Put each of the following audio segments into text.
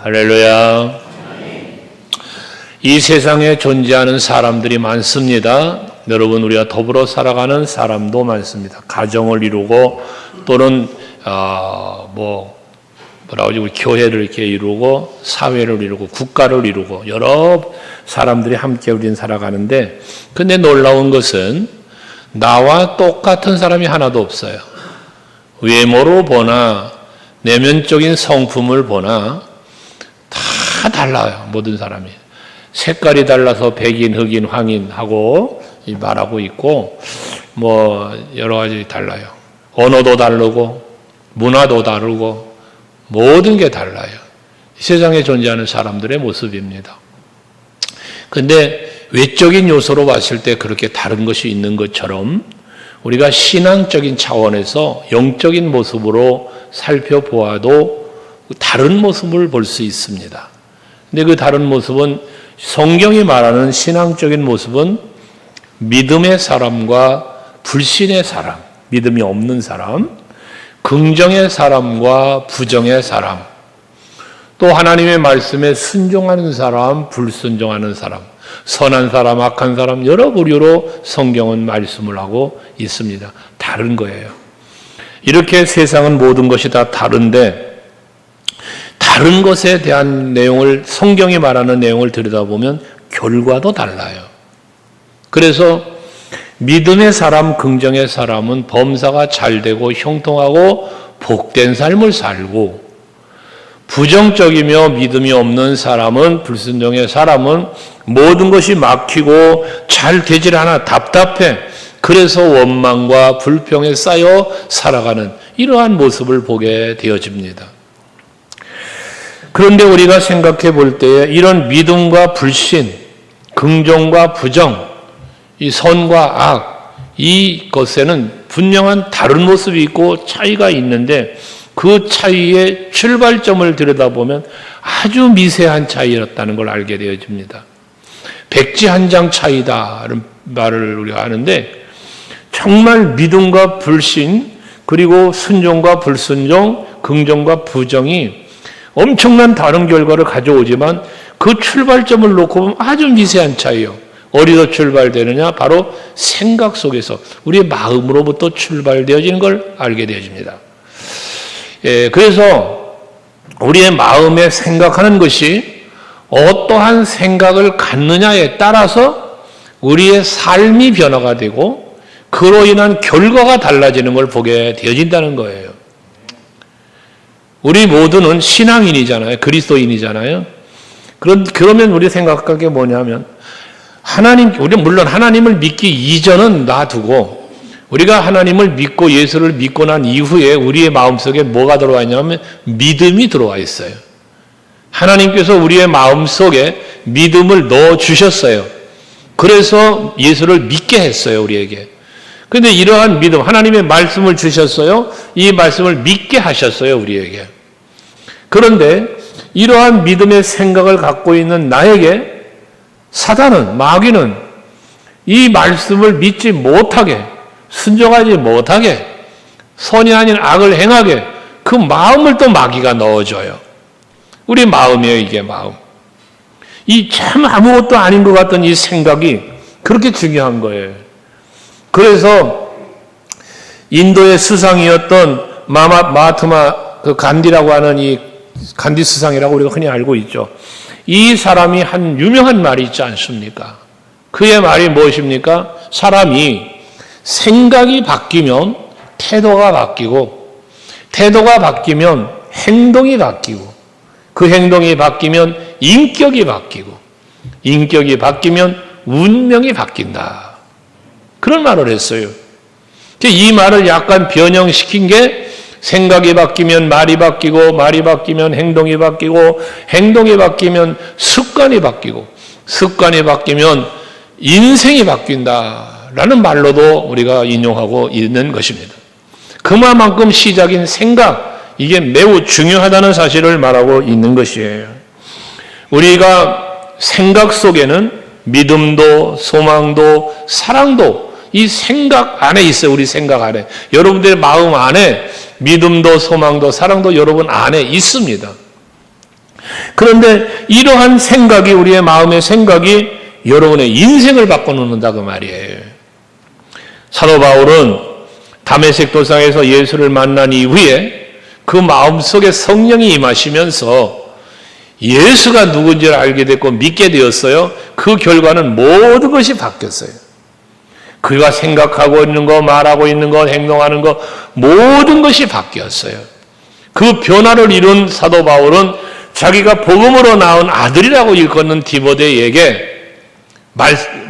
할렐루야. 이 세상에 존재하는 사람들이 많습니다. 여러분, 우리가 더불어 살아가는 사람도 많습니다. 가정을 이루고 또는 우리 교회를 이렇게 이루고 사회를 이루고 국가를 이루고 여러 사람들이 함께 우리는 살아가는데, 근데 놀라운 것은 나와 똑같은 사람이 하나도 없어요. 외모로 보나 내면적인 성품을 보나 다 달라요. 모든 사람이 색깔이 달라서 백인, 흑인, 황인하고 말하고 있고 여러 가지 달라요. 언어도 다르고 문화도 다르고 모든 게 달라요. 이 세상에 존재하는 사람들의 모습입니다. 근데 외적인 요소로 봤을 때 그렇게 다른 것이 있는 것처럼 우리가 신앙적인 차원에서 영적인 모습으로 살펴보아도 다른 모습을 볼 수 있습니다. 근데 그 다른 모습은, 성경이 말하는 신앙적인 모습은 믿음의 사람과 불신의 사람, 믿음이 없는 사람, 긍정의 사람과 부정의 사람, 또 하나님의 말씀에 순종하는 사람, 불순종하는 사람, 선한 사람, 악한 사람, 여러 부류로 성경은 말씀을 하고 있습니다. 다른 거예요. 이렇게 세상은 모든 것이 다 다른데, 다른 것에 대한 내용을, 성경이 말하는 내용을 들여다보면 결과도 달라요. 그래서 믿음의 사람, 긍정의 사람은 범사가 잘 되고 형통하고 복된 삶을 살고, 부정적이며 믿음이 없는 사람은, 불순종의 사람은 모든 것이 막히고 잘 되질 않아, 답답해. 그래서 원망과 불평에 쌓여 살아가는 이러한 모습을 보게 되어집니다. 그런데 우리가 생각해 볼 때에 이런 믿음과 불신, 긍정과 부정, 이 선과 악, 이것에는 분명한 다른 모습이 있고 차이가 있는데, 그 차이의 출발점을 들여다보면 아주 미세한 차이였다는 걸 알게 되어집니다. 백지 한 장 차이다라는 말을 우리가 하는데, 정말 믿음과 불신, 그리고 순종과 불순종, 긍정과 부정이 엄청난 다른 결과를 가져오지만 그 출발점을 놓고 보면 아주 미세한 차이요. 어디서 출발되느냐? 바로 생각 속에서, 우리의 마음으로부터 출발되어지는 걸 알게 되어집니다. 그래서 우리의 마음에 생각하는 것이 어떠한 생각을 갖느냐에 따라서 우리의 삶이 변화가 되고 그로 인한 결과가 달라지는 걸 보게 되어진다는 거예요. 우리 모두는 신앙인이잖아요. 그리스도인이잖아요. 그러면 우리 생각할 게 뭐냐면, 우리 물론 하나님을 믿기 이전은 놔두고, 우리가 하나님을 믿고 예수를 믿고 난 이후에 우리의 마음속에 뭐가 들어와 있냐면 믿음이 들어와 있어요. 하나님께서 우리의 마음속에 믿음을 넣어주셨어요. 그래서 예수를 믿게 했어요, 우리에게. 그런데 이러한 믿음, 하나님의 말씀을 주셨어요. 이 말씀을 믿게 하셨어요, 우리에게. 그런데 이러한 믿음의 생각을 갖고 있는 나에게 사단은, 마귀는 이 말씀을 믿지 못하게, 순종하지 못하게, 선이 아닌 악을 행하게 그 마음을 또 마귀가 넣어줘요. 우리 마음이에요, 이게 마음. 이 참 아무것도 아닌 것 같던 이 생각이 그렇게 중요한 거예요. 그래서 인도의 수상이었던 마하트마 간디라고 하는 이 간디 수상이라고 우리가 흔히 알고 있죠. 이 사람이 한 유명한 말이 있지 않습니까? 그의 말이 무엇입니까? 사람이 생각이 바뀌면 태도가 바뀌고, 태도가 바뀌면 행동이 바뀌고, 그 행동이 바뀌면 인격이 바뀌고, 인격이 바뀌면 운명이 바뀐다. 그런 말을 했어요. 이 말을 약간 변형시킨 게, 생각이 바뀌면 말이 바뀌고, 말이 바뀌면 행동이 바뀌고, 행동이 바뀌면 습관이 바뀌고, 습관이 바뀌면 인생이 바뀐다라는 말로도 우리가 인용하고 있는 것입니다. 그만큼 시작인 생각, 이게 매우 중요하다는 사실을 말하고 있는 것이에요. 우리가 생각 속에는 믿음도 소망도 사랑도 이 생각 안에 있어요. 우리 생각 안에. 여러분들의 마음 안에 믿음도 소망도 사랑도 여러분 안에 있습니다. 그런데 이러한 생각이, 우리의 마음의 생각이 여러분의 인생을 바꿔놓는다 그 말이에요. 사도 바울은 다메섹 도상에서 예수를 만난 이후에 그 마음속에 성령이 임하시면서 예수가 누군지를 알게 됐고 믿게 되었어요. 그 결과는 모든 것이 바뀌었어요. 그가 생각하고 있는 거, 말하고 있는 것, 행동하는 것, 모든 것이 바뀌었어요. 그 변화를 이룬 사도 바울은 자기가 복음으로 낳은 아들이라고 일컫는 디모데에게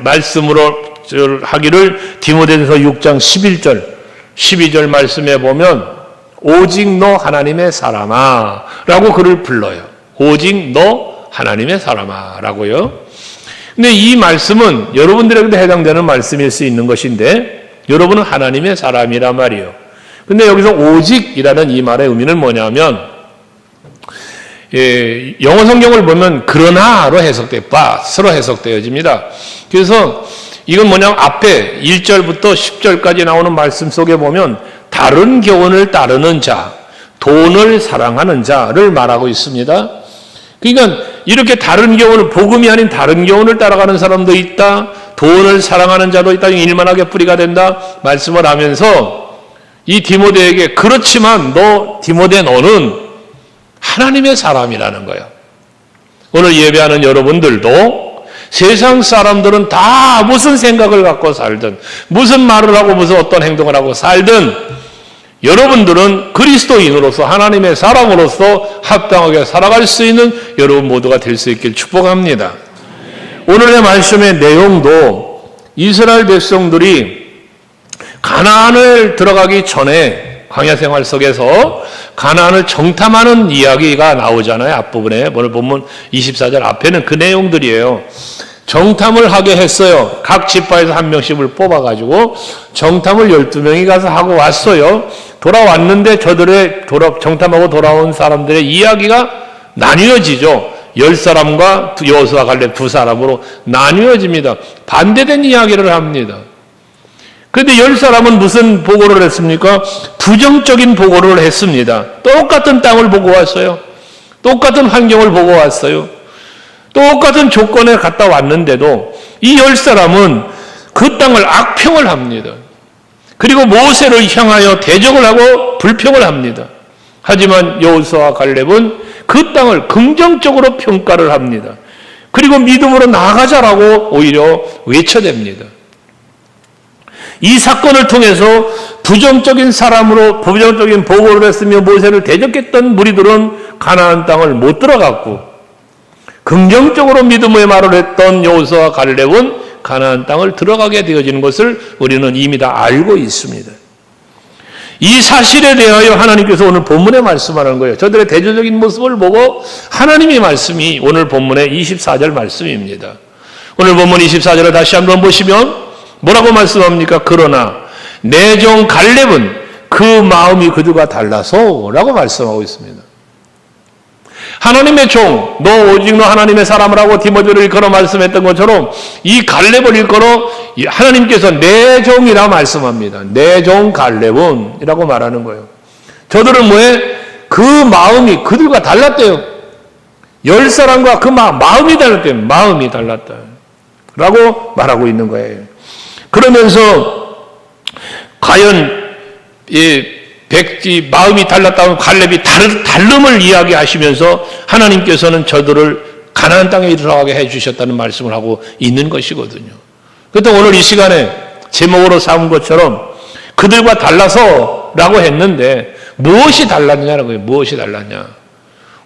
말씀으로 하기를, 디모데전서 6장 11절, 12절 말씀에 보면 오직 너 하나님의 사람아 라고 그를 불러요. 오직 너 하나님의 사람아 라고요. 근데 이 말씀은 여러분들에게도 해당되는 말씀일 수 있는 것인데, 여러분은 하나님의 사람이란 말이에요. 근데 여기서 오직이라는 이 말의 의미는 뭐냐면, 영어 성경을 보면 그러나로 해석돼요. but로 해석되어집니다. 그래서 이건 뭐냐면 앞에 1절부터 10절까지 나오는 말씀 속에 보면 다른 교훈을 따르는 자, 돈을 사랑하는 자를 말하고 있습니다. 그러니까 이렇게 다른 교훈을, 복음이 아닌 다른 교훈을 따라가는 사람도 있다, 돈을 사랑하는 자도 있다, 일만하게 뿌리가 된다 말씀을 하면서 이 디모데에게, 그렇지만 디모데 너는 하나님의 사람이라는 거예요. 오늘 예배하는 여러분들도 세상 사람들은 다 무슨 생각을 갖고 살든, 무슨 말을 하고 무슨 어떤 행동을 하고 살든, 여러분들은 그리스도인으로서, 하나님의 사람으로서 합당하게 살아갈 수 있는 여러분 모두가 될 수 있길 축복합니다. 오늘의 말씀의 내용도 이스라엘 백성들이 가나안을 들어가기 전에 광야 생활 속에서 가나안을 정탐하는 이야기가 나오잖아요. 앞부분에. 오늘 본문 24절 앞에는 그 내용들이에요. 정탐을 하게 했어요. 각 지파에서 한 명씩을 뽑아가지고 정탐을 12명이 가서 하고 왔어요. 돌아왔는데 저들의 정탐하고 돌아온 사람들의 이야기가 나뉘어지죠. 10사람과 여호수아 갈렙 2사람으로 나뉘어집니다. 반대된 이야기를 합니다. 그런데 10사람은 무슨 보고를 했습니까? 부정적인 보고를 했습니다. 똑같은 땅을 보고 왔어요. 똑같은 환경을 보고 왔어요. 똑같은 조건에 갔다 왔는데도 이 10사람은 그 땅을 악평을 합니다. 그리고 모세를 향하여 대적을 하고 불평을 합니다. 하지만 여호수아와 갈렙은 그 땅을 긍정적으로 평가를 합니다. 그리고 믿음으로 나아가자라고 오히려 외쳐댑니다. 이 사건을 통해서 부정적인 사람으로 부정적인 보고를 했으며 모세를 대적했던 무리들은 가나안 땅을 못 들어갔고, 긍정적으로 믿음의 말을 했던 여호수아와 갈렙은 가나안 땅을 들어가게 되어지는 것을 우리는 이미 다 알고 있습니다. 이 사실에 대하여 하나님께서 오늘 본문에 말씀하는 거예요. 저들의 대조적인 모습을 보고 하나님의 말씀이 오늘 본문의 24절 말씀입니다. 오늘 본문 24절을 다시 한번 보시면 뭐라고 말씀합니까? 그러나 내 종 갈렙은 그 마음이 그들과 달라서 라고 말씀하고 있습니다. 하나님의 종, 너 오직 너 하나님의 사람을 하고 디모데를 일컬어 말씀했던 것처럼 이 갈렙을 일컬어 하나님께서 내 종이라 말씀합니다. 내 종 갈렙은 이라고 말하는 거예요. 저들은 뭐에? 그 마음이 그들과 달랐대요. 10사람과 그 마음이 달랐대요. 마음이 달랐다 라고 말하고 있는 거예요. 그러면서 과연 마음이 달랐다면 갈렙이 다름을 이야기하시면서 하나님께서는 저들을 가나안 땅에 들어가게 해주셨다는 말씀을 하고 있는 것이거든요. 그런데 오늘 이 시간에 제목으로 삼은 것처럼 그들과 달라서 라고 했는데 무엇이 달랐냐는 거예요. 무엇이 달랐냐.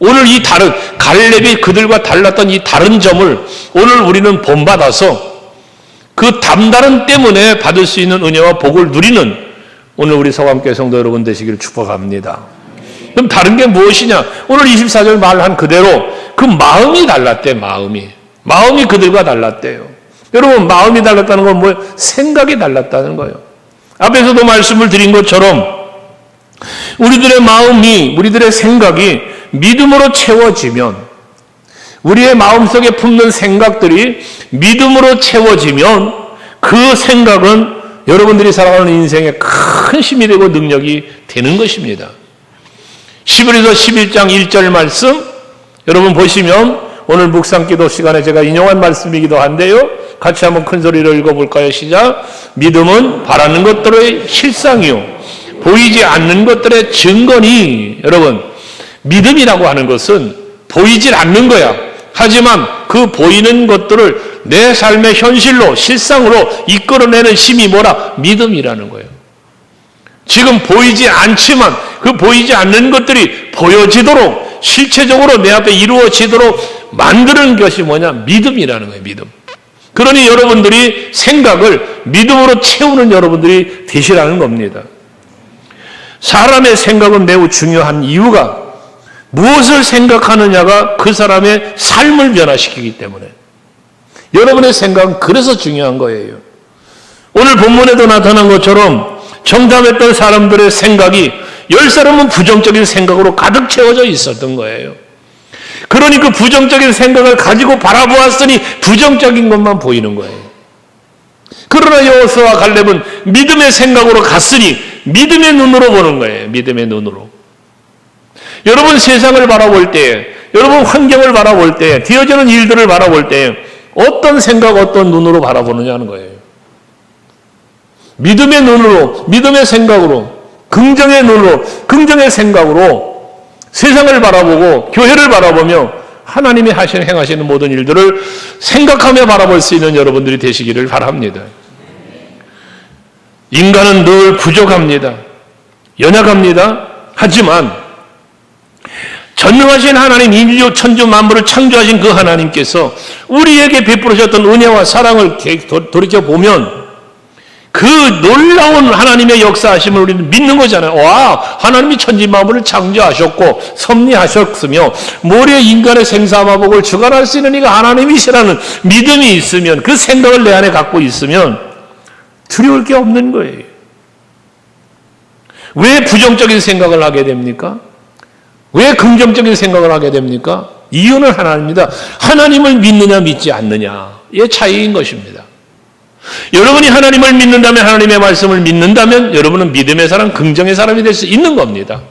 오늘 이 갈렙이 그들과 달랐던 이 다른 점을 오늘 우리는 본받아서 그 남다른 때문에 받을 수 있는 은혜와 복을 누리는 오늘 우리 서감교회 성도 여러분 되시기를 축복합니다. 그럼 다른 게 무엇이냐? 오늘 24절 말한 그대로 그 마음이 달랐대. 마음이 그들과 달랐대요. 여러분, 마음이 달랐다는 건 뭐예요? 생각이 달랐다는 거예요. 앞에서도 말씀을 드린 것처럼 우리들의 마음이, 우리들의 생각이 믿음으로 채워지면, 우리의 마음속에 품는 생각들이 믿음으로 채워지면 그 생각은 여러분들이 살아가는 인생에 큰 힘이 되고 능력이 되는 것입니다. 히브리서 11장 1절 말씀 여러분 보시면 오늘 묵상기도 시간에 제가 인용한 말씀이기도 한데요. 같이 한번 큰 소리로 읽어볼까요? 시작. 믿음은 바라는 것들의 실상이요 보이지 않는 것들의 증거니. 여러분, 믿음이라고 하는 것은 보이질 않는 거야. 하지만 그 보이는 것들을 내 삶의 현실로 실상으로 이끌어내는 힘이 뭐라? 믿음이라는 거예요. 지금 보이지 않지만 그 보이지 않는 것들이 보여지도록 실체적으로 내 앞에 이루어지도록 만드는 것이 뭐냐? 믿음이라는 거예요. 믿음. 그러니 여러분들이 생각을 믿음으로 채우는 여러분들이 되시라는 겁니다. 사람의 생각은 매우 중요한 이유가 무엇을 생각하느냐가 그 사람의 삶을 변화시키기 때문에 여러분의 생각은 그래서 중요한 거예요. 오늘 본문에도 나타난 것처럼 정탐했던 사람들의 생각이 10사람은 부정적인 생각으로 가득 채워져 있었던 거예요. 그러니 그 부정적인 생각을 가지고 바라보았으니 부정적인 것만 보이는 거예요. 그러나 여호수아와 갈렙은 믿음의 생각으로 갔으니 믿음의 눈으로 보는 거예요. 믿음의 눈으로. 여러분 세상을 바라볼 때, 여러분 환경을 바라볼 때, 되어지는 일들을 바라볼 때 어떤 생각, 어떤 눈으로 바라보느냐는 거예요. 믿음의 눈으로, 믿음의 생각으로, 긍정의 눈으로, 긍정의 생각으로 세상을 바라보고 교회를 바라보며 하나님이 행하시는 모든 일들을 생각하며 바라볼 수 있는 여러분들이 되시기를 바랍니다. 인간은 늘 부족합니다. 연약합니다. 하지만 전능하신 하나님, 인류 천주 만물을 창조하신 그 하나님께서 우리에게 베풀으셨던 은혜와 사랑을 돌이켜보면 그 놀라운 하나님의 역사하심을 우리는 믿는 거잖아요. 와, 하나님이 천지 만물을 창조하셨고 섭리하셨으며 모래 인간의 생사마복을 주관할 수 있는 이가 하나님이시라는 믿음이 있으면, 그 생각을 내 안에 갖고 있으면 두려울 게 없는 거예요. 왜 부정적인 생각을 하게 됩니까? 왜 긍정적인 생각을 하게 됩니까? 이유는 하나입니다. 하나님을 믿느냐 믿지 않느냐의 차이인 것입니다. 여러분이 하나님을 믿는다면, 하나님의 말씀을 믿는다면 여러분은 믿음의 사람, 긍정의 사람이 될 수 있는 겁니다.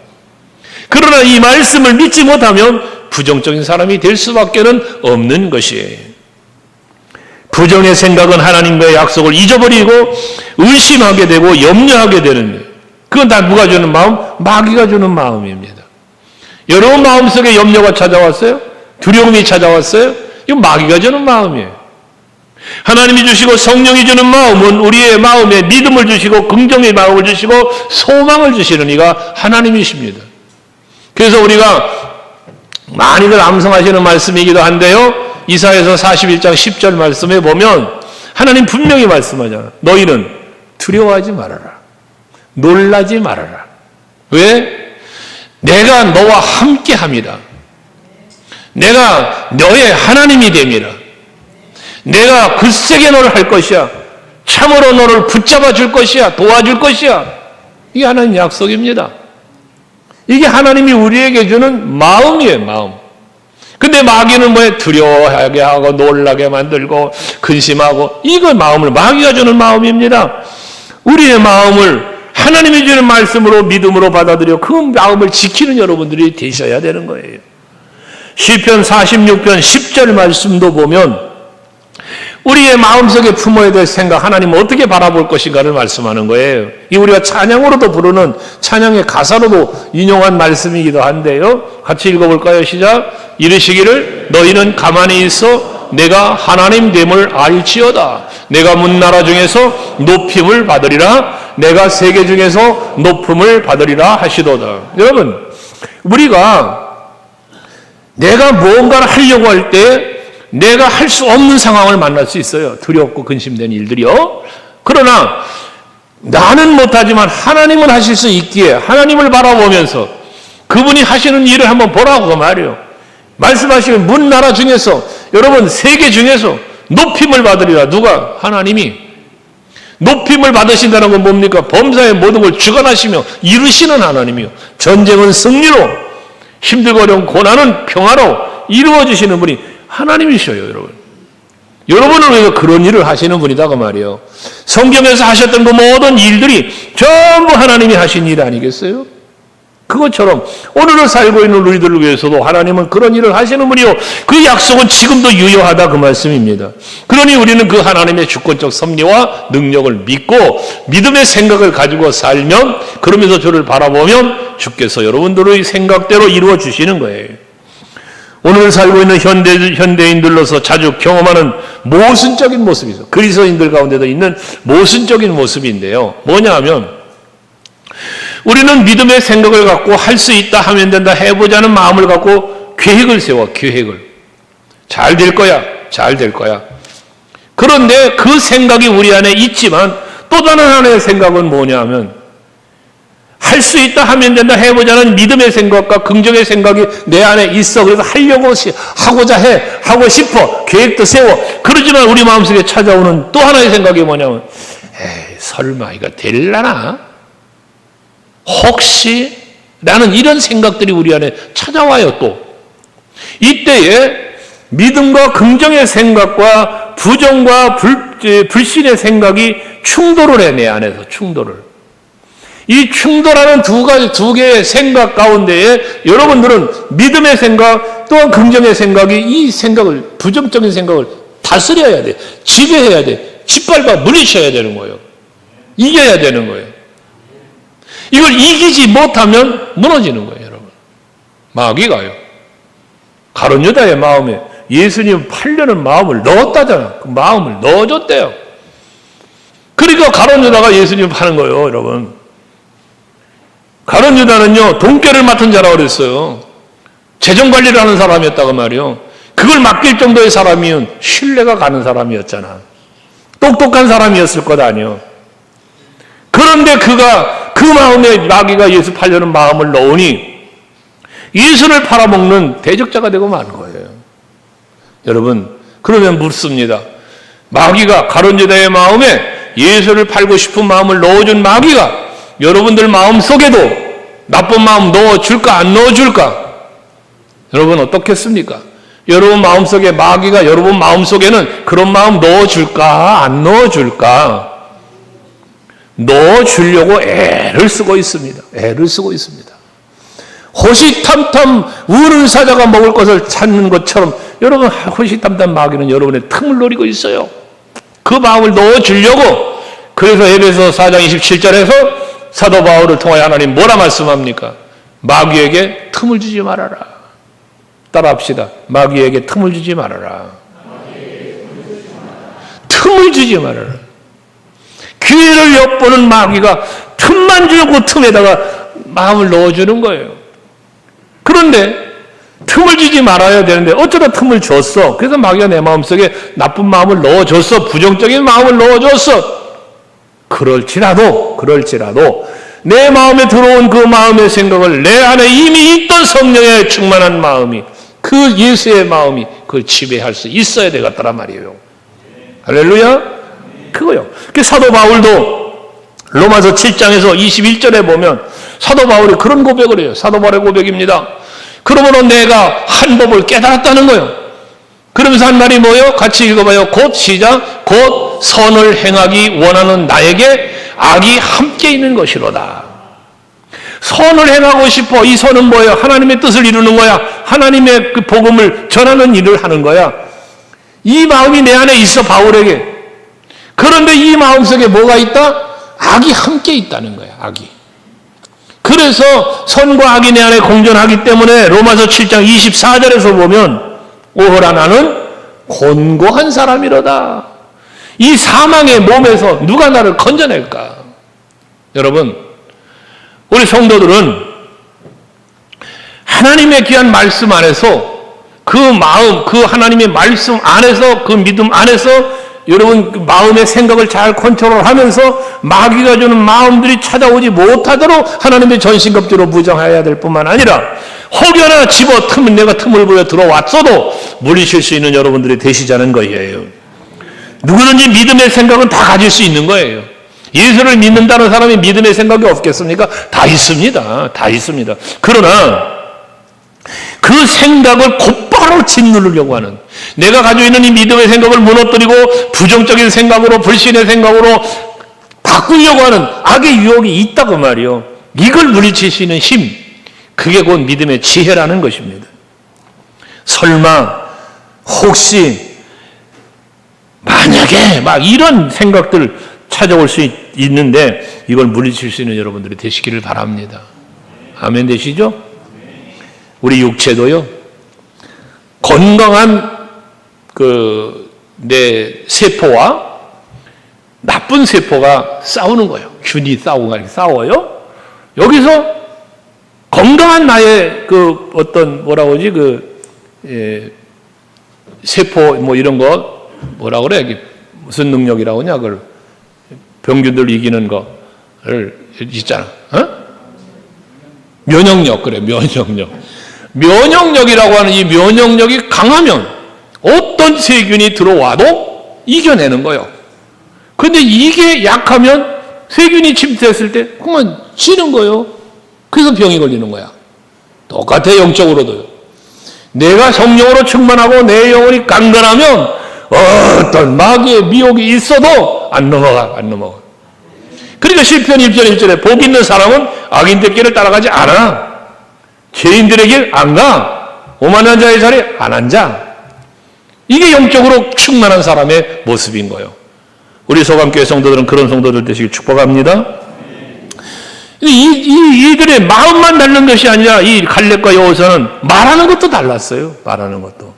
그러나 이 말씀을 믿지 못하면 부정적인 사람이 될 수밖에 없는 것이에요. 부정의 생각은 하나님과의 약속을 잊어버리고 의심하게 되고 염려하게 되는 거예요. 그건 다 누가 주는 마음? 마귀가 주는 마음입니다. 여러분 마음속에 염려가 찾아왔어요? 두려움이 찾아왔어요? 이건 마귀가 주는 마음이에요. 하나님이 주시고 성령이 주는 마음은 우리의 마음에 믿음을 주시고 긍정의 마음을 주시고 소망을 주시는 이가 하나님이십니다. 그래서 우리가 많이들 암송하시는 말씀이기도 한데요, 이사야서 41장 10절 말씀에 보면 하나님 분명히 말씀하잖아요. 너희는 두려워하지 말아라. 놀라지 말아라. 왜? 내가 너와 함께함이라. 내가 너의 하나님이 됨이라. 내가 굳세게 너를 할 것이야. 참으로 너를 붙잡아 줄 것이야. 도와줄 것이야. 이게 하나님 약속입니다. 이게 하나님이 우리에게 주는 마음이에요. 마음. 근데 마귀는 뭐에 두려워하게 하고 놀라게 만들고 근심하고, 이거 마음을 마귀가 주는 마음입니다. 우리의 마음을 하나님이 주는 말씀으로 믿음으로 받아들여 그 마음을 지키는 여러분들이 되셔야 되는 거예요. 시편 46편 10절 말씀도 보면 우리의 마음속에 품어야 될 생각, 하나님은 어떻게 바라볼 것인가를 말씀하는 거예요. 이 우리가 찬양으로도 부르는 찬양의 가사로도 인용한 말씀이기도 한데요. 같이 읽어볼까요? 시작. 이르시기를 너희는 가만히 있어 내가 하나님 됨을 알지어다. 내가 문나라 중에서 높임을 받으리라. 내가 세계 중에서 높음을 받으리라 하시도다. 여러분, 우리가 내가 무언가를 하려고 할 때 내가 할 수 없는 상황을 만날 수 있어요. 두렵고 근심된 일들이요. 그러나 나는 못하지만 하나님은 하실 수 있기에 하나님을 바라보면서 그분이 하시는 일을 한번 보라고 말이에요. 말씀하시는 문나라 중에서, 여러분 세계 중에서 높임을 받으리라. 누가? 하나님이. 높임을 받으신다는 건 뭡니까? 범사의 모든 걸 주관하시며 이루시는 하나님이요. 전쟁은 승리로, 힘들고 어려운 고난은 평화로 이루어주시는 분이 하나님이셔요, 여러분. 여러분을 위해서 그런 일을 하시는 분이다, 그 말이에요. 성경에서 하셨던 그 모든 일들이 전부 하나님이 하신 일 아니겠어요? 그것처럼 오늘을 살고 있는 우리들을 위해서도 하나님은 그런 일을 하시는 분이요, 그 약속은 지금도 유효하다 그 말씀입니다. 그러니 우리는 그 하나님의 주권적 섭리와 능력을 믿고 믿음의 생각을 가지고 살면, 그러면서 저를 바라보면 주께서 여러분들의 생각대로 이루어 주시는 거예요. 오늘 살고 있는 현대인들로서 자주 경험하는 모순적인 모습이죠. 그리스도인들 가운데도 있는 모순적인 모습인데요. 뭐냐 하면, 우리는 믿음의 생각을 갖고 할 수 있다, 하면 된다, 해보자는 마음을 갖고 계획을 세워, 계획을. 잘 될 거야, 잘 될 거야. 그런데 그 생각이 우리 안에 있지만 또 다른 하나의 생각은 뭐냐 하면, 할 수 있다, 하면 된다, 해보자는 믿음의 생각과 긍정의 생각이 내 안에 있어. 그래서 하고자 해, 하고 싶어, 계획도 세워. 그러지만 우리 마음속에 찾아오는 또 하나의 생각이 뭐냐면, 에이, 설마 이거 될라나? 혹시? 라는 이런 생각들이 우리 안에 찾아와요. 또 이때에 믿음과 긍정의 생각과 부정과 불신의 생각이 충돌을 해. 내 안에서 충돌을. 이 충돌하는 두 개의 생각 가운데에 여러분들은 믿음의 생각 또한 긍정의 생각이, 이 생각을, 부정적인 생각을 다스려야 돼. 지배해야 돼. 짓밟아 물리쳐야 되는 거예요. 이겨야 되는 거예요. 이걸 이기지 못하면 무너지는 거예요, 여러분. 마귀가요, 가룟 유다의 마음에 예수님 팔려는 마음을 넣었다잖아. 그 마음을 넣어줬대요. 그러니까 가룟 유다가 예수님 파는 거예요, 여러분. 가룟 유다는요, 돈깨를 맡은 자라고 그랬어요. 재정 관리를 하는 사람이었다고 말이요. 그걸 맡길 정도의 사람이면 신뢰가 가는 사람이었잖아. 똑똑한 사람이었을 것 아니에요. 그런데 그가 그 마음에 마귀가 예수 팔려는 마음을 넣으니 예수를 팔아먹는 대적자가 되고 마는 거예요. 여러분, 그러면 묻습니다. 마귀가, 가룟 유다의 마음에 예수를 팔고 싶은 마음을 넣어준 마귀가 여러분들 마음 속에도 나쁜 마음 넣어줄까, 안 넣어줄까? 여러분 어떻겠습니까? 여러분 마음속에 마귀가 여러분 마음속에는 그런 마음 넣어줄까, 안 넣어줄까? 넣어주려고 애를 쓰고 있습니다. 애를 쓰고 있습니다. 호시탐탐 우는 사자가 먹을 것을 찾는 것처럼 여러분, 호시탐탐 마귀는 여러분의 틈을 노리고 있어요. 그 마음을 넣어주려고. 그래서 에베소 4장 27절에서 사도 바울을 통하여 하나님 뭐라 말씀합니까? 마귀에게 틈을 주지 말아라. 따라합시다. 마귀에게 틈을 주지 말아라. 틈을 주지 말아라. 기회를 엿보는 마귀가 틈만 주고 틈에다가 마음을 넣어주는 거예요. 그런데 틈을 주지 말아야 되는데 어쩌다 틈을 줬어. 그래서 마귀가 내 마음속에 나쁜 마음을 넣어줬어. 부정적인 마음을 넣어줬어. 그럴지라도 내 마음에 들어온 그 마음의 생각을 내 안에 이미 있던 성령에 충만한 마음이, 그 예수의 마음이 그걸 지배할 수 있어야 되겠더란 말이에요. 할렐루야. 그거요. 사도 바울도 로마서 7장에서 21절에 보면 사도 바울이 그런 고백을 해요. 사도 바울의 고백입니다. 그러므로 내가 한 법을 깨달았다는 거예요. 그러면서 한 말이 뭐예요? 같이 읽어봐요. 곧 시작. 곧 선을 행하기 원하는 나에게 악이 함께 있는 것이로다. 선을 행하고 싶어. 이 선은 뭐예요? 하나님의 뜻을 이루는 거야. 하나님의 그 복음을 전하는 일을 하는 거야. 이 마음이 내 안에 있어, 바울에게. 그런데 이 마음속에 뭐가 있다? 악이 함께 있다는 거야, 악이. 그래서 선과 악이 내 안에 공존하기 때문에 로마서 7장 24절에서 보면 오호라 나는 곤고한 사람이로다. 이 사망의 몸에서 누가 나를 건져낼까? 여러분, 우리 성도들은 하나님의 귀한 말씀 안에서 그 마음, 그 하나님의 말씀 안에서, 그 믿음 안에서 여러분 그 마음의 생각을 잘 컨트롤하면서 마귀가 주는 마음들이 찾아오지 못하도록 하나님의 전신갑주로 부정해야 될 뿐만 아니라 혹여나 내가 틈을 보여 들어왔어도 물리칠 수 있는 여러분들이 되시자는 거예요. 누구든지 믿음의 생각은 다 가질 수 있는 거예요. 예수를 믿는다는 사람이 믿음의 생각이 없겠습니까? 다 있습니다. 다 있습니다. 그러나 그 생각을 곧바로 짓누르려고 하는, 내가 가지고 있는 이 믿음의 생각을 무너뜨리고 부정적인 생각으로, 불신의 생각으로 바꾸려고 하는 악의 유혹이 있다고 말이요. 이걸 물리칠 수 있는 힘, 그게 곧 믿음의 지혜라는 것입니다. 설마 혹시 만약에 막 이런 생각들 찾아올 수 있는데 이걸 물리칠 수 있는 여러분들이 되시기를 바랍니다. 아멘 되시죠? 우리 육체도요, 건강한 내 세포와 나쁜 세포가 싸우는 거예요. 균이 싸워요. 여기서 건강한 나의 세포 이런 거 뭐라 그래? 이게 무슨 능력이라고 하냐? 그걸 병균들 이기는 거를 있잖아. 면역력, 그래, 면역력. 면역력이라고 하는 이 면역력이 강하면 어떤 세균이 들어와도 이겨내는 거예요. 근데 이게 약하면 세균이 침투했을 때 그만 지는 거예요. 그래서 병이 걸리는 거야. 똑같아, 영적으로도요. 내가 성령으로 충만하고 내 영혼이 강건하면 어떤 마귀의 미혹이 있어도 안 넘어가. 그러니까 시편 1편 1절에 복 있는 사람은 악인들 길을 따라가지 않아. 죄인들의 길 안 가. 오만한 자의 자리에 안 앉아. 이게 영적으로 충만한 사람의 모습인 거예요. 우리 소감교회 성도들은 그런 성도들 되시길 축복합니다. 이들의 마음만 다른 것이 아니라 이 갈렙과 여호사는 말하는 것도 달랐어요. 말하는 것도.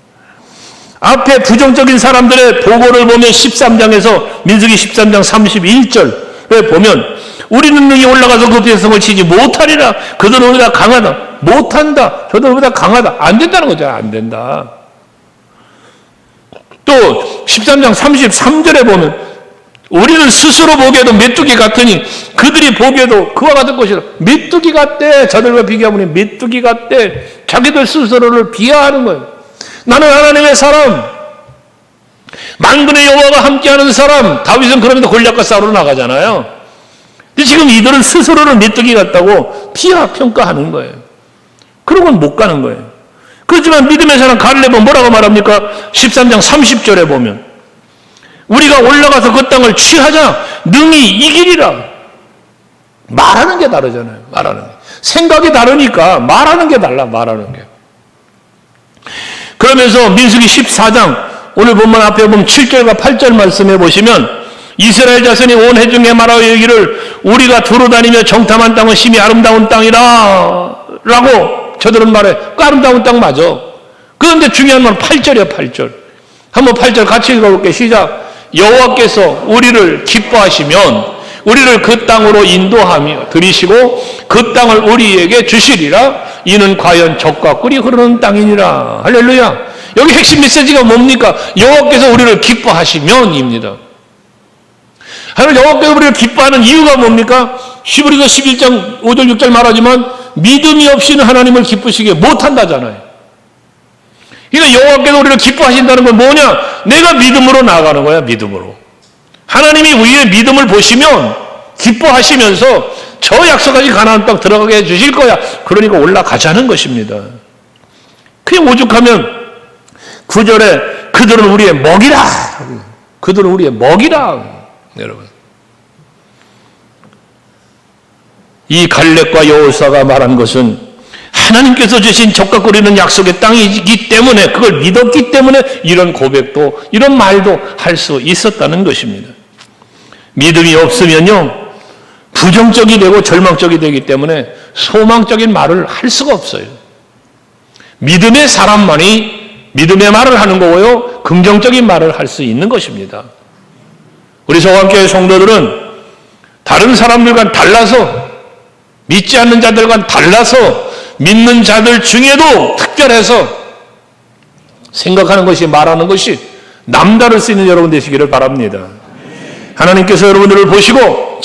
앞에 부정적인 사람들의 보고를 보면 13장에서 민수기 13장 31절에 보면 우리는 능히 올라가서 그 백성을 치지 못하리라. 그들은 우리보다 강하다. 못한다. 저들은 우리보다 강하다. 안 된다는 거죠. 안 된다. 또 13장 33절에 보면 우리는 스스로 보기에도 메뚜기 같으니 그들이 보기에도 그와 같은 것이다. 메뚜기 같대. 저들과 비교하면 메뚜기 같대. 자기들 스스로를 비하하는 거예요. 나는 하나님의 사람, 만군의 여호와가 함께하는 사람. 다윗은 그러면서 골리앗과 싸우러 나가잖아요. 근데 지금 이들은 스스로를 메뚜기 같다고 평가하는 거예요. 그러고는 못 가는 거예요. 그렇지만 믿음의 사람 갈렙은 뭐라고 말합니까? 13장 30절에 보면 우리가 올라가서 그 땅을 취하자 능히 이기리라. 말하는 게 다르잖아요. 말하는 게. 생각이 다르니까 말하는 게 달라. 말하는 게. 그러면서 민수기 14장 오늘 본문 앞에 보면 7절과 8절 말씀해 보시면 이스라엘 자손이 온 회중에 말하여 이르기를 우리가 두루 다니며 정탐한 땅은 심히 아름다운 땅이라 라고 저들은 말해. 그 아름다운 땅 맞아. 그런데 중요한 건 8절이야. 8절. 한번 8절 같이 읽어볼게요. 시작. 여호와께서 우리를 기뻐하시면 우리를 그 땅으로 인도하며 들이시고 그 땅을 우리에게 주시리라. 이는 과연 젖과 꿀이 흐르는 땅이니라. 할렐루야. 여기 핵심 메시지가 뭡니까? 여호와께서 우리를 기뻐하시면입니다. 하나님 여호와께서 우리를 기뻐하는 이유가 뭡니까? 히브리서 11장 5절 6절 말하지만 믿음이 없이는 하나님을 기쁘시게 못한다잖아요. 그러니까 여호와께서 우리를 기뻐하신다는 건 뭐냐? 내가 믿음으로 나아가는 거야. 믿음으로. 하나님이 우리의 믿음을 보시면 기뻐하시면서 저 약속까지 가나안 땅 들어가게 해주실 거야. 그러니까 올라가자는 것입니다. 그냥 오죽하면 9절에 그들은 우리의 먹이라. 그들은 우리의 먹이라. 여러분. 이 갈렙과 여호사가 말한 것은 하나님께서 주신 젖과 꿀이는 약속의 땅이기 때문에 그걸 믿었기 때문에 이런 고백도 이런 말도 할 수 있었다는 것입니다. 믿음이 없으면요 부정적이 되고 절망적이 되기 때문에 소망적인 말을 할 수가 없어요. 믿음의 사람만이 믿음의 말을 하는 거고요 긍정적인 말을 할 수 있는 것입니다. 우리 소감교회 성도들은 다른 사람들과는 달라서 믿지 않는 자들과는 달라서 믿는 자들 중에도 특별해서 생각하는 것이 말하는 것이 남다를 수 있는 여러분 되시기를 바랍니다. 하나님께서 여러분들을 보시고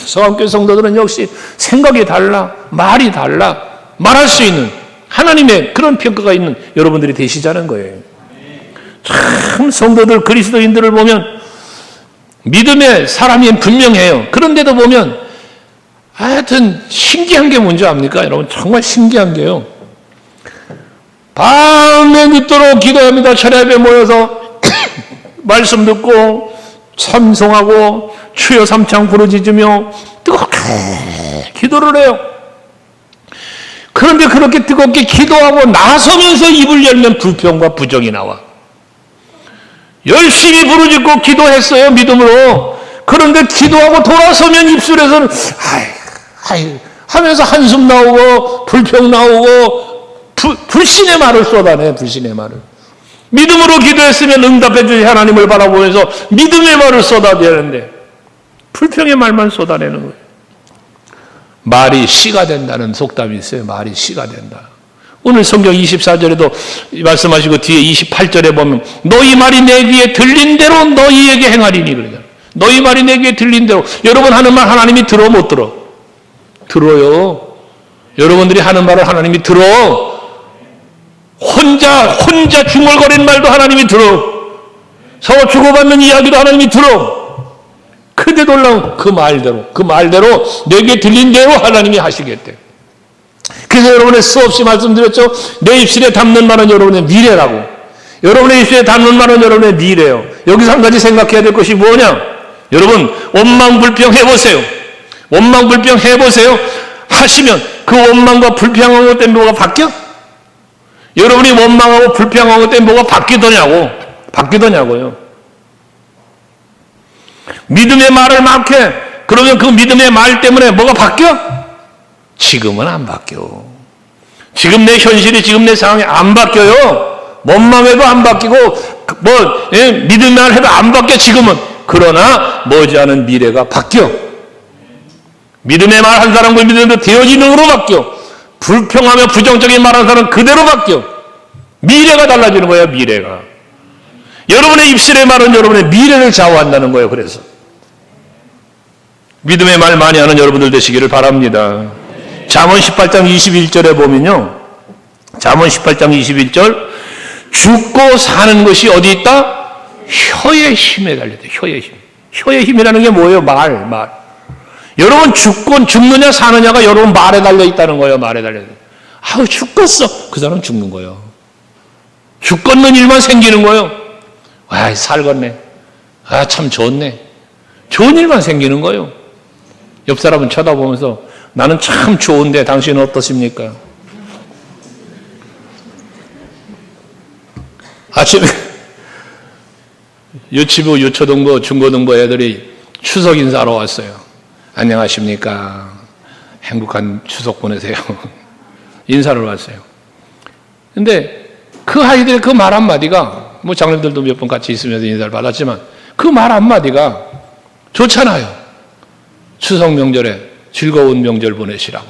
소감교회 성도들은 역시 생각이 달라 말이 달라 말할 수 있는 하나님의 그런 평가가 있는 여러분들이 되시자는 거예요. 참 성도들 그리스도인들을 보면 믿음의 사람이 분명해요. 그런데도 보면 하여튼 신기한 게 뭔지 압니까? 여러분 정말 신기한 게요. 밤에 늦도록 기도합니다. 철야에 모여서 말씀 듣고 찬송하고 주여 삼창 부르짖으며 뜨겁게 기도를 해요. 그런데 그렇게 뜨겁게 기도하고 나서면서 입을 열면 불평과 부정이 나와. 열심히 부르짖고 기도했어요, 믿음으로. 그런데 기도하고 돌아서면 입술에서는 아이 하면서 한숨 나오고 불평 나오고 불신의 말을 쏟아내. 불신의 말을. 믿음으로 기도했으면 응답해 주신 하나님을 바라보면서 믿음의 말을 쏟아내는데 불평의 말만 쏟아내는 거예요. 말이 씨가 된다는 속담이 있어요. 말이 씨가 된다. 오늘 성경 24절에도 말씀하시고 뒤에 28절에 보면 너희 말이 내 귀에 들린 대로 너희에게 행하리니 그러잖아요. 너희 말이 내 귀에 들린 대로. 여러분 하는 말 하나님이 들어 못 들어? 들어요. 여러분들이 하는 말을 하나님이 들어. 혼자 중얼거리는 말도 하나님이 들어. 서로 주고받는 이야기도 하나님이 들어. 근데 놀라운 그 말대로 내게 들린 대로 하나님이 하시겠대. 그래서 여러분의 수없이 말씀드렸죠. 내 입술에 담는 말은 여러분의 미래라고. 여러분의 입술에 담는 말은 여러분의 미래예요. 여기서 한 가지 생각해야 될 것이 뭐냐? 여러분 원망불평 해보세요. 원망불평 해보세요. 하시면 그 원망과 불평한 것 때문에 뭐가 바뀌어? 여러분이 원망하고 불평한 것 때문에 뭐가 바뀌더냐고요. 믿음의 말을 막 해. 그러면 그 믿음의 말 때문에 뭐가 바뀌어? 지금은 안 바뀌어. 지금 내 현실이, 지금 내 상황이 안 바뀌어요. 원망해도 안 바뀌고, 믿음의 말 해도 안 바뀌어, 지금은. 그러나, 머지않은 미래가 바뀌어. 믿음의 말 한 사람과 믿음의 되어지는 으로 바뀌어. 불평하며 부정적인 말 한 사람은 그대로 바뀌어. 미래가 달라지는 거예요, 미래가. 여러분의 입술의 말은 여러분의 미래를 좌우한다는 거예요, 그래서. 믿음의 말 많이 하는 여러분들 되시기를 바랍니다. 잠언 18장 21절에 보면요. 잠언 18장 21절. 죽고 사는 것이 어디 있다? 혀의 힘에 달려있다. 혀의 힘. 혀의 힘이라는 게 뭐예요? 말. 여러분 죽느냐 사느냐가 여러분 말에 달려있다는 거예요. 말에 달려있다. 아우 죽겠어. 그 사람 죽는 거예요. 죽겠는 일만 생기는 거예요. 와 살겄네. 아 참 좋네. 좋은 일만 생기는 거예요. 옆 사람은 쳐다보면서 나는 참 좋은데 당신은 어떻습니까? 아침에 유치부, 유초등부, 중고등부 애들이 추석 인사하러 왔어요. 안녕하십니까? 행복한 추석 보내세요. 인사를 왔어요. 근데 그 아이들의 그 말 한마디가 뭐 장로들도 몇 번 같이 있으면서 인사를 받았지만 그 말 한마디가 좋잖아요. 추석 명절에 즐거운 명절 보내시라고,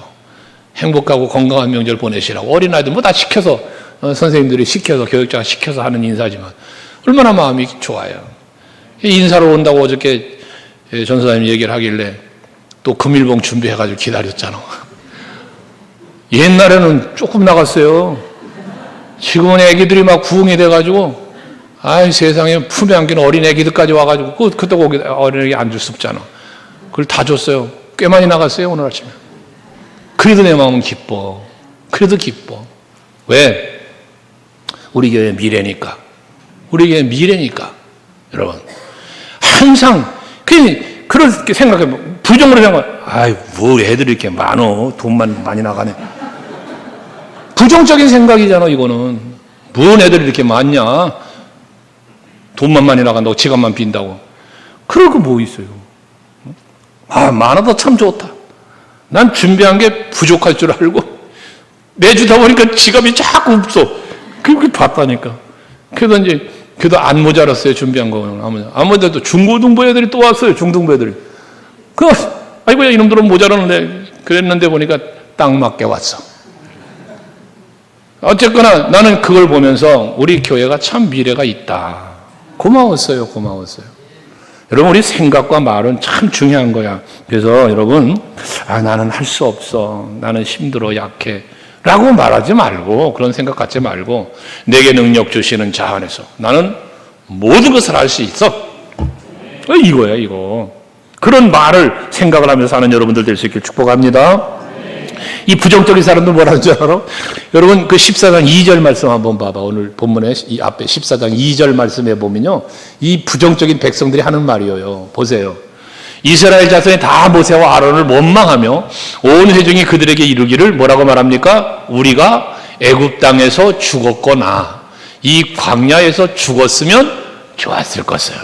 행복하고 건강한 명절 보내시라고. 어린아이들 뭐 다 시켜서 선생님들이 시켜서 교육자가 시켜서 하는 인사지만 얼마나 마음이 좋아요. 인사로 온다고 어저께 전사님 얘기를 하길래 또 금일봉 준비해가지고 기다렸잖아. 옛날에는 조금 나갔어요. 지금은 애기들이 막 부흥이 돼가지고 아이 세상에 품에 안기는 어린 애기들까지 와가지고 그때 거기 어린애기 앉을 수 없잖아. 그걸 다 줬어요. 꽤 많이 나갔어요 오늘 아침에. 그래도 내 마음은 기뻐. 그래도 기뻐. 왜? 우리 교회 미래니까. 우리 교회 미래니까. 여러분 항상 그렇게 생각해. 부정으로 생각해. 아이 뭐 애들이 이렇게 많어. 돈만 많이 나가네. 부정적인 생각이잖아 이거는. 뭔 애들이 이렇게 많냐. 돈만 많이 나간다고 지갑만 빈다고. 그럴 거 뭐 있어요. 아 많아도 참 좋다. 난 준비한 게 부족할 줄 알고 내주다 보니까 지갑이 자꾸 없어. 그렇게 봤다니까. 그래도 안 모자랐어요. 준비한 거는. 안 모자라도 중고등부 애들이 또 왔어요. 중등부 애들이. 아이고야 이놈들은 모자랐는데 그랬는데 보니까 딱 맞게 왔어. 어쨌거나 나는 그걸 보면서 우리 교회가 참 미래가 있다. 고마웠어요. 여러분 우리 생각과 말은 참 중요한 거야. 그래서 여러분 나는 할 수 없어. 나는 힘들어 약해. 라고 말하지 말고 그런 생각 갖지 말고 내게 능력 주시는 자 안에서 나는 모든 것을 할 수 있어. 이거야 이거. 그런 말을 생각을 하면서 사는 여러분들 될 수 있길 축복합니다. 이 부정적인 사람들 뭐라는 줄 알아? 여러분 그 14장 2절 말씀 한번 봐봐. 오늘 본문에 이 앞에 14장 2절 말씀에 보면요. 이 부정적인 백성들이 하는 말이에요. 보세요. 이스라엘 자손이 다 모세와 아론을 원망하며 온 회중이 그들에게 이르기를 뭐라고 말합니까? 우리가 애굽 땅에서 죽었거나 이 광야에서 죽었으면 좋았을 것을.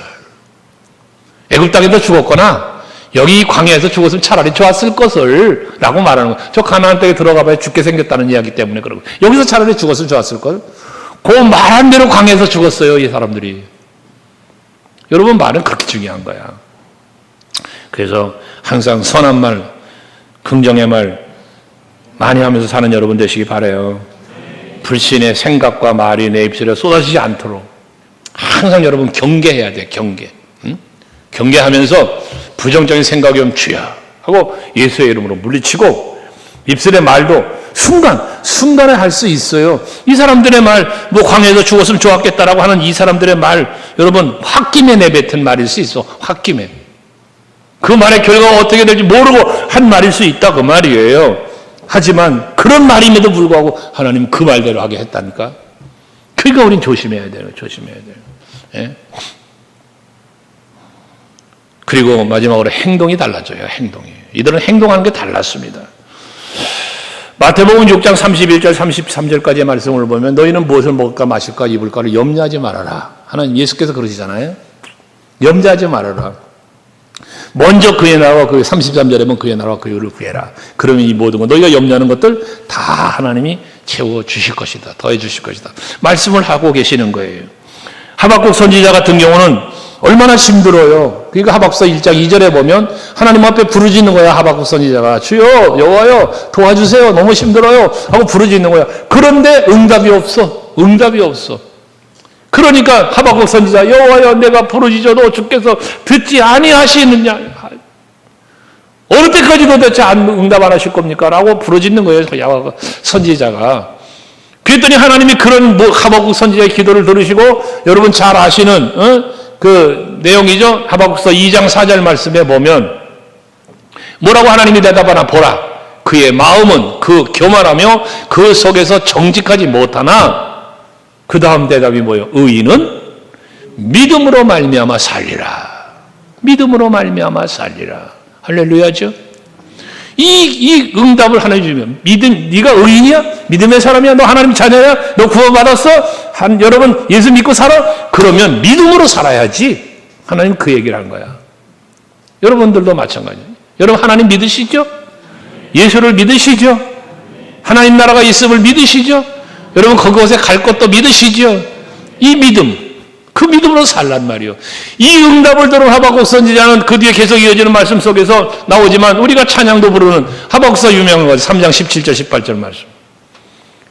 애굽 땅에서 죽었거나 여기 광야에서 죽었으면 차라리 좋았을 것을 라고 말하는 거예요. 저 가나안 땅에 들어가 봐야 죽게 생겼다는 이야기 때문에 그러고 여기서 차라리 죽었으면 좋았을 걸. 그 말한 대로 광야에서 죽었어요, 이 사람들이. 여러분, 말은 그렇게 중요한 거야. 그래서 항상 선한 말, 긍정의 말 많이 하면서 사는 여러분 되시기 바라요. 불신의 생각과 말이 내 입술에 쏟아지지 않도록 항상 여러분 경계해야 돼. 경계. 응? 경계하면서 부정적인 생각이 오면 주여 하고 예수의 이름으로 물리치고 입술의 말도 순간에 할 수 있어요. 이 사람들의 말, 뭐 광야에서 죽었으면 좋았겠다라고 하는 이 사람들의 말, 여러분 홧김에 내뱉은 말일 수 있어. 홧김에. 그 말의 결과가 어떻게 될지 모르고 한 말일 수 있다 그 말이에요. 하지만 그런 말임에도 불구하고 하나님은 그 말대로 하게 했다니까. 그러니까 우린 조심해야 돼요. 조심해야 돼요. 예? 그리고 마지막으로 행동이 달라져요. 행동이. 이들은 행동하는 게 달랐습니다. 마태복음 6장 31절 33절까지의 말씀을 보면 너희는 무엇을 먹을까 마실까 입을까를 염려하지 말아라. 하나님 예수께서 그러시잖아요. 염려하지 말아라. 먼저 그의 나라와 그 33절에 보면 그의 나라와 그 의를 구해라. 그러면 이 모든 것 너희가 염려하는 것들 다 하나님이 채워주실 것이다. 더해 주실 것이다. 말씀을 하고 계시는 거예요. 하박국 선지자 같은 경우는 얼마나 힘들어요. 그러니까 하박국서 1장 2절에 보면 하나님 앞에 부르짖는 거야. 하박국 선지자가 주여 여호와여 도와주세요. 너무 힘들어요 하고 부르짖는 거야. 그런데 응답이 없어. 응답이 없어. 그러니까 하박국 선지자 여호와여 내가 부르짖어도 주께서 듣지 아니하시느냐. 어느 때까지 도대체 응답 안 하실 겁니까? 라고 부르짖는 거예요. 선지자가. 그랬더니 하나님이 그런 하박국 선지자의 기도를 들으시고 여러분 잘 아시는 그 내용이죠. 하박국서 2장 4절 말씀에 보면 뭐라고 하나님이 대답하나 보라. 그의 마음은 그 교만하며 그 속에서 정직하지 못하나 그 다음 대답이 뭐예요? 의인은 믿음으로 말미암아 살리라. 믿음으로 말미암아 살리라. 할렐루야죠. 이 응답을 하나님 주면 네가 의인이야? 믿음의 사람이야? 너 하나님 자녀야? 너 구원받았어? 여러분 예수 믿고 살아? 그러면 믿음으로 살아야지. 하나님 그 얘기를 하는 거야. 여러분들도 마찬가지예요. 여러분 하나님 믿으시죠? 예수를 믿으시죠? 하나님 나라가 있음을 믿으시죠? 여러분 그곳에 갈 것도 믿으시죠? 이 믿음, 그 믿음으로 살란 말이요. 이 응답을 들은 하박국 선지자는 그 뒤에 계속 이어지는 말씀 속에서 나오지만 우리가 찬양도 부르는 하박국서 유명한 거 3장 17절 18절 말씀.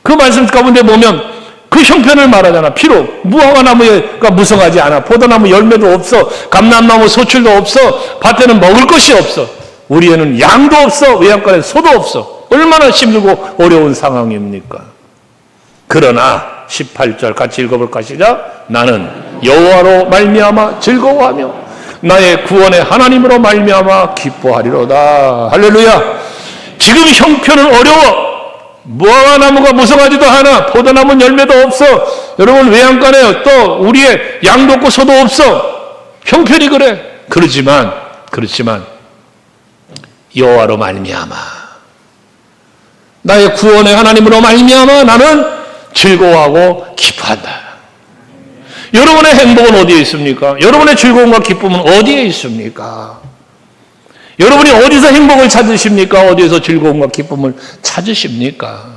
그 말씀 가운데 보면 그 형편을 말하잖아. 비록 무화과 나무가 무성하지 않아. 포도나무 열매도 없어. 감람나무 소출도 없어. 밭에는 먹을 것이 없어. 우리에는 양도 없어. 외양간에 소도 없어. 얼마나 힘들고 어려운 상황입니까? 그러나 18절 같이 읽어볼까 시작. 나는 여호와로 말미암아 즐거워하며 나의 구원의 하나님으로 말미암아 기뻐하리로다. 할렐루야. 지금 형편은 어려워. 무화과 나무가 무성하지도 않아. 포도나무 열매도 없어. 여러분 외양간에 또 우리의 양도 없고 소도 없어. 형편이 그래. 그렇지만 여호와로 말미암아 나의 구원의 하나님으로 말미암아 나는 즐거워하고 기뻐한다. 여러분의 행복은 어디에 있습니까? 여러분의 즐거움과 기쁨은 어디에 있습니까? 여러분이 어디서 행복을 찾으십니까? 어디에서 즐거움과 기쁨을 찾으십니까?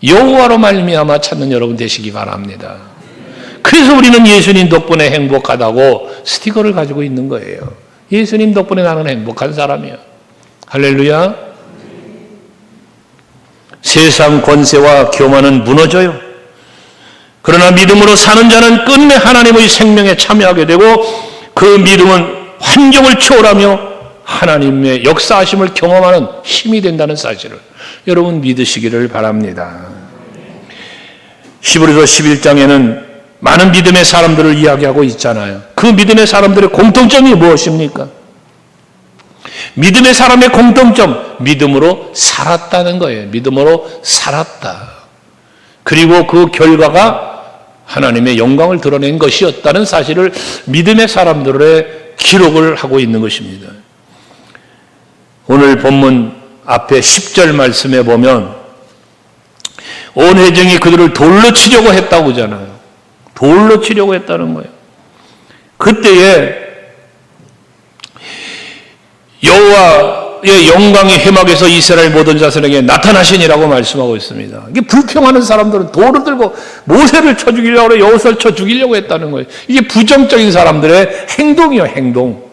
여호와로 말미암아 찾는 여러분 되시기 바랍니다. 그래서 우리는 예수님 덕분에 행복하다고 스티커를 가지고 있는 거예요. 예수님 덕분에 나는 행복한 사람이야. 할렐루야. 세상 권세와 교만은 무너져요. 그러나 믿음으로 사는 자는 끝내 하나님의 생명에 참여하게 되고 그 믿음은 환경을 초월하며 하나님의 역사하심을 경험하는 힘이 된다는 사실을 여러분 믿으시기를 바랍니다. 히브리서 11장에는 많은 믿음의 사람들을 이야기하고 있잖아요. 그 믿음의 사람들의 공통점이 무엇입니까? 믿음의 사람의 공통점, 믿음으로 살았다는 거예요. 믿음으로 살았다. 그리고 그 결과가 하나님의 영광을 드러낸 것이었다는 사실을 믿음의 사람들의 기록을 하고 있는 것입니다. 오늘 본문 앞에 10절 말씀에 보면 온 회중이 그들을 돌로 치려고 했다고 하잖아요. 돌로 치려고 했다는 거예요. 그때에 여호와의 영광이 회막에서 이스라엘 모든 자손에게 나타나시니라고 말씀하고 있습니다. 이게 불평하는 사람들은 돌을 들고 모세를 쳐 죽이려고 그래, 여호수아를 쳐 죽이려고 했다는 거예요. 이게 부정적인 사람들의 행동이요, 행동.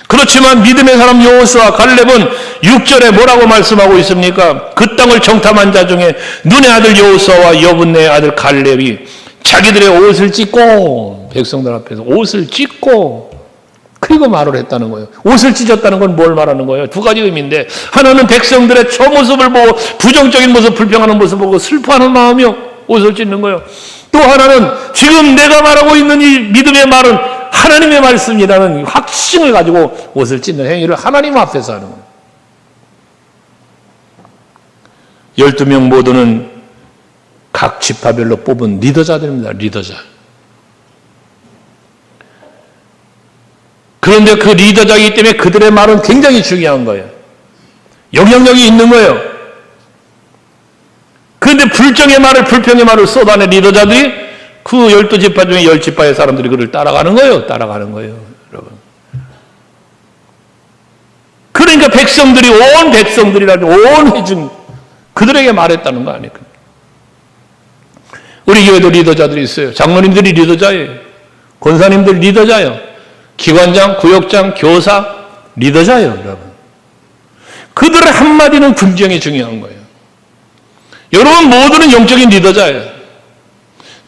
그렇지만 믿음의 사람 여호수아, 갈렙은 6절에 뭐라고 말씀하고 있습니까? 그 땅을 정탐한 자 중에 눈의 아들 여호수아와 여분네의 아들 갈렙이 자기들의 옷을 찢고, 백성들 앞에서 옷을 찢고, 그리고 말을 했다는 거예요. 옷을 찢었다는 건 뭘 말하는 거예요? 두 가지 의미인데, 하나는 백성들의 저 모습을 보고 부정적인 모습, 불평하는 모습을 보고 슬퍼하는 마음이요, 옷을 찢는 거예요. 또 하나는 지금 내가 말하고 있는 이 믿음의 말은 하나님의 말씀이라는 확신을 가지고 옷을 찢는 행위를 하나님 앞에서 하는 거예요. 12명 모두는 각 지파별로 뽑은 리더자들입니다. 리더자. 그런데 그 리더자이기 때문에 그들의 말은 굉장히 중요한 거예요. 영향력이 있는 거예요. 그런데 불평의 말을 쏟아낸 리더자들이 그 12지파 중에 10지파의 사람들이 그를 따라가는 거예요. 따라가는 거예요, 여러분. 그러니까 백성들이, 온 백성들이라도 온 회중, 그들에게 말했다는 거 아닙니까? 우리 교회도 리더자들이 있어요. 장로님들이 리더자예요. 권사님들 리더자예요. 기관장, 구역장, 교사, 리더자예요, 여러분. 그들의 한마디는 굉장히 중요한 거예요. 여러분 모두는 영적인 리더자예요.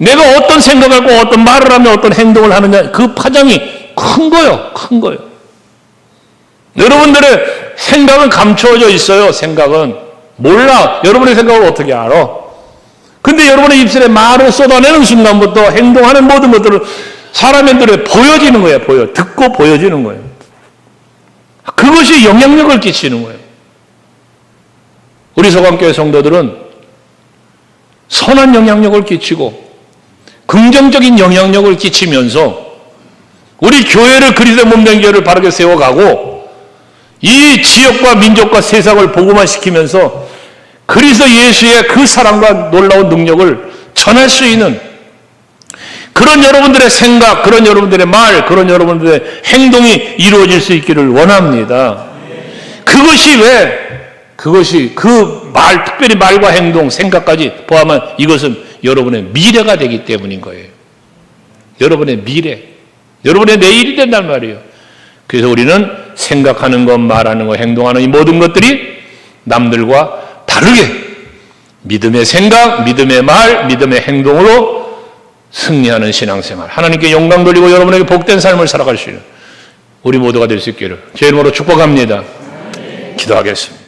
내가 어떤 생각을 하고 어떤 말을 하며 어떤 행동을 하느냐, 그 파장이 큰 거예요. 큰 거예요. 여러분들의 생각은 감추어져 있어요. 생각은. 몰라. 여러분의 생각을 어떻게 알아? 근데 여러분의 입술에 말을 쏟아내는 순간부터 행동하는 모든 것들은 사람들에 보여지는 거예요. 듣고 보여지는 거예요. 그것이 영향력을 끼치는 거예요. 우리 소강교회 성도들은 선한 영향력을 끼치고 긍정적인 영향력을 끼치면서 우리 교회를, 그리스도의 몸된 교회를 바르게 세워가고 이 지역과 민족과 세상을 복음화시키면서 그리스도 예수의 그 사랑과 놀라운 능력을 전할 수 있는 그런 여러분들의 생각, 그런 여러분들의 말, 그런 여러분들의 행동이 이루어질 수 있기를 원합니다. 그것이 그 말, 특별히 말과 행동, 생각까지 포함한 이것은 여러분의 미래가 되기 때문인 거예요. 여러분의 미래, 여러분의 내일이 된단 말이에요. 그래서 우리는 생각하는 것, 말하는 것, 행동하는 이 모든 것들이 남들과 다르게 믿음의 생각, 믿음의 말, 믿음의 행동으로 승리하는 신앙생활, 하나님께 영광 돌리고 여러분에게 복된 삶을 살아갈 수 있는 우리 모두가 될 수 있기를 제 이름으로 축복합니다. 기도하겠습니다.